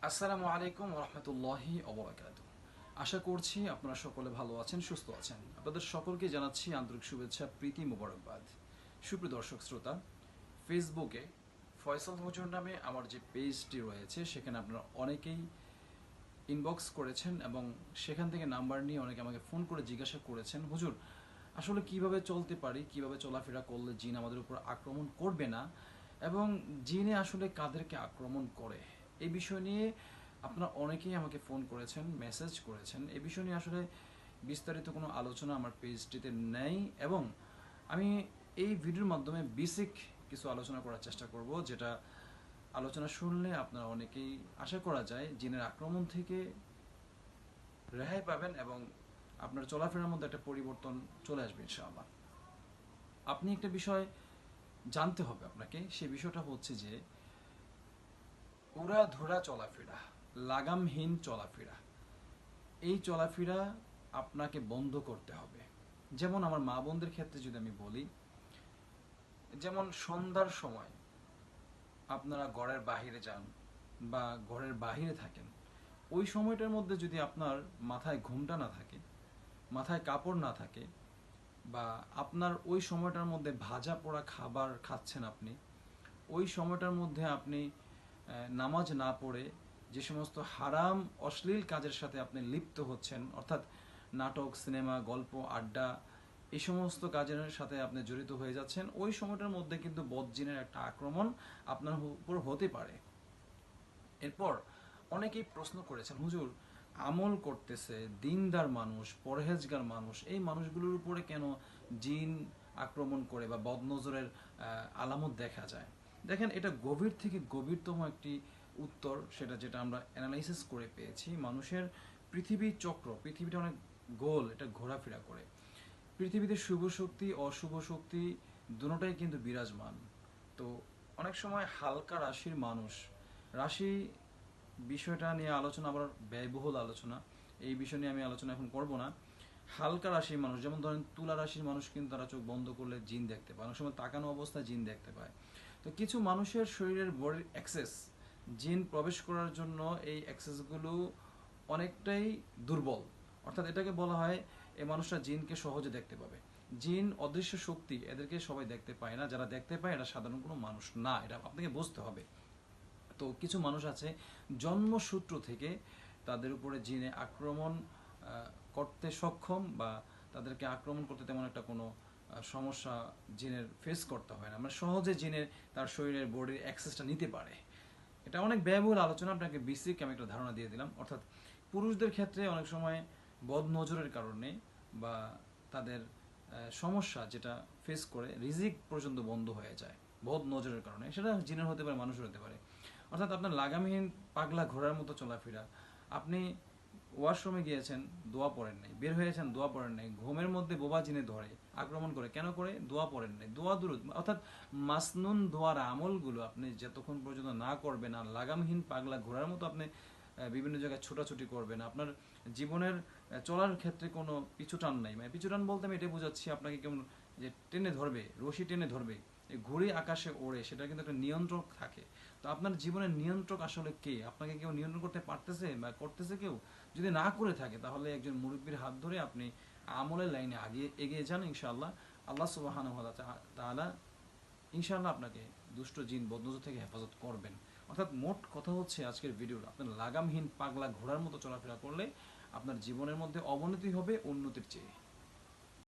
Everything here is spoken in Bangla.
আসসালামু আলাইকুম রহমতুল্লাহি ওবরাকাতুহু। আশা করছি আপনারা সকলে ভালো আছেন, সুস্থ আছেন। আপনাদের সকলকে জানাচ্ছি আন্তরিক শুভেচ্ছা, প্রীতি মোবারকবাদ। সুপ্রিয় দর্শক শ্রোতা, ফেসবুকে ফয়সাল হুজুর নামে আমার যে পেজটি রয়েছে সেখানে আপনারা অনেকেই ইনবক্স করেছেন এবং সেখান থেকে নাম্বার নিয়ে অনেকে আমাকে ফোন করে জিজ্ঞাসা করেছেন, হুজুর আসলে কিভাবে চলতে পারি, কিভাবে চলাফেরা করলে জিন আমাদের উপর আক্রমণ করবে না, এবং জিনে আসলে কাদেরকে আক্রমণ করে এই বিষয় নিয়ে আপনারা অনেকেই আমাকে ফোন করেছেন, মেসেজ করেছেন। এই বিষয় নিয়ে আসলে বিস্তারিত কোনো আলোচনা আমার পেজটিতে নেই, এবং আমি এই ভিডিওর মাধ্যমে বেসিক কিছু আলোচনা করার চেষ্টা করব, যেটা আলোচনা শুনলে আপনারা অনেকেই আশা করা যায় জিনের আক্রমণ থেকে রেহাই পাবেন এবং আপনার চলাফেরার মধ্যে একটা পরিবর্তন চলে আসবে ইনশাআল্লাহ। আপনি একটা বিষয় জানতে হবে আপনাকে, সেই বিষয়টা হচ্ছে যে উড়াধুরা চলাফেরা, লাগামহীন চলাফেরা, এই চলাফেরা আপনাকে বন্ধ করতে হবে। যেমন আমার মা বোনদের ক্ষেত্রে যদি আমি বলি, যেমন সন্ধ্যার সময় আপনারা ঘরের বাহিরে যান বা ঘরের বাহিরে থাকেন, ওই সময়টার মধ্যে যদি আপনার মাথায় ঘুমটা না থাকে, মাথায় কাপড় না থাকে, বা আপনার ওই সময়টার মধ্যে ভাজা পোড়া খাবার খাচ্ছেন আপনি, ওই সময়টার মধ্যে আপনি নামাজ না পড়ে যে সমস্ত হারাম অশ্লীল কাজের সাথে আপনি লিপ্ত হচ্ছেন, অর্থাৎ নাটক, সিনেমা, গল্প, আড্ডা, এই সমস্ত কাজের সাথে আপনি জড়িত হয়ে যাচ্ছেন, ওই সময়টার মধ্যে কিন্তু বদজিনের একটা আক্রমণ আপনার উপর হতে পারে। এরপর অনেকেই প্রশ্ন করেছেন, হুজুর আমল করতেছে, দিনদার মানুষ, পরহেজগার মানুষ, এই মানুষগুলোর উপরে কেন জিন আক্রমণ করে বা বদনজরের আলামত দেখা যায়? দেখেন, এটা গভীর থেকে গভীরতম একটি উত্তর, সেটা যেটা আমরা অ্যানালাইসিস করে পেয়েছি। মানুষের পৃথিবীর চক্র, পৃথিবীটা অনেক গোল, এটা ঘোরাফেরা করে। পৃথিবীতে শুভ শক্তি, অশুভ শক্তি দুটোটাই কিন্তু বিরাজমান। তো অনেক সময় হালকা রাশির মানুষ, রাশি বিষয়টা নিয়ে আলোচনা আবার ব্যয়বহুল আলোচনা, এই বিষয় নিয়ে আমি আলোচনা এখন করব না। হালকা রাশির মানুষ, যেমন ধরেন তুলা রাশির মানুষ, কিন্তু তারা চোখ বন্ধ করলে জিন দেখতে পায়, অনেক সময় তাকানো অবস্থায় জিন দেখতে পায়। তো কিছু মানুষের শরীরের বডির অ্যাক্সেস, জিন প্রবেশ করার জন্য এই অ্যাক্সেসগুলো অনেকটাই দুর্বল, অর্থাৎ এটাকে বলা হয় এই মানুষরা জিনকে সহজে দেখতে পাবে। জিন অদৃশ্য শক্তি, এদেরকে সবাই দেখতে পায় না, যারা দেখতে পায় এরা সাধারণ কোনো মানুষ না, এটা আপনাকে বুঝতে হবে। তো কিছু মানুষ আছে জন্মসূত্র থেকে তাদের উপরে জিনে আক্রমণ করতে সক্ষম, বা তাদেরকে আক্রমণ করতে তেমন একটা কোনো সমস্যা জিনের ফেস করতে হয় না, মানে সহজে জিনের তার শরীরের বডির অ্যাক্সেসটা নিতে পারে। এটা অনেক ব্যয়বহুল আলোচনা, আপনাকে বেসিক আমি একটা ধারণা দিয়ে দিলাম। অর্থাৎ পুরুষদের ক্ষেত্রে অনেক সময় বদ নজরের কারণে বা তাদের সমস্যা যেটা ফেস করে, রিজিক পর্যন্ত বন্ধ হয়ে যায় বদ নজরের কারণে, সেটা জিনের হতে পারে, মানুষের হতে পারে। অর্থাৎ আপনার লাগামহীন পাগলা ঘোড়ার মতো চলাফেরা, আপনি ওয়াশরুমে গিয়েছেন, দোয়া পড়েন নাই, বের হয়েছেন, দোয়া পড়েন নাই, ঘুমের মধ্যে বোবা জিনে ধরে আক্রমণ করে, কেন করে? দোয়া পড়েন নাই, দোয়া দুরুদ, অর্থাৎ মাসনুন দোয়ার আমলগুলো আপনি যতক্ষণ পর্যন্ত না করবেন, আর লাগামহীন পাগলা ঘোড়ার মতো আপনি বিভিন্ন জায়গায় ছোটাছুটি করবেন, আপনার জীবনের চলার ক্ষেত্রে কোনো পিছুটান নাই। মানে পিছুটান বলতে আমি এটাই বোঝাচ্ছি, আপনাকে কেমন যে টেনে ধরবে, রশি টেনে ধরবে, এই ঘুড়ি আকাশে ওড়ে, সেটা কিন্তু একটা নিয়ন্ত্রক থাকে। তো আপনার জীবনের নিয়ন্ত্রক আসলে কে? আপনাকে কেউ নিয়ন্ত্রণ করতে পারতেছে বা করতেছে কেউ? যদি না করে থাকে, তাহলে একজন মুরব্বীর হাত ধরে আপনি আমলের লাইনে এগিয়ে যান, ইনশাআল্লাহ আল্লাহ সুবহানাহু ওয়া তাআলা ইনশাআল্লাহ আপনাকে দুষ্ট জিন বদনজর থেকে হেফাজত করবেন। অর্থাৎ মোট কথা হচ্ছে আজকের ভিডিওর, আপনার লাগামহীন পাগলা ঘোড়ার মতো চলাফেরা করলে আপনার জীবনের মধ্যে অবনতি হবে উন্নতির চেয়ে।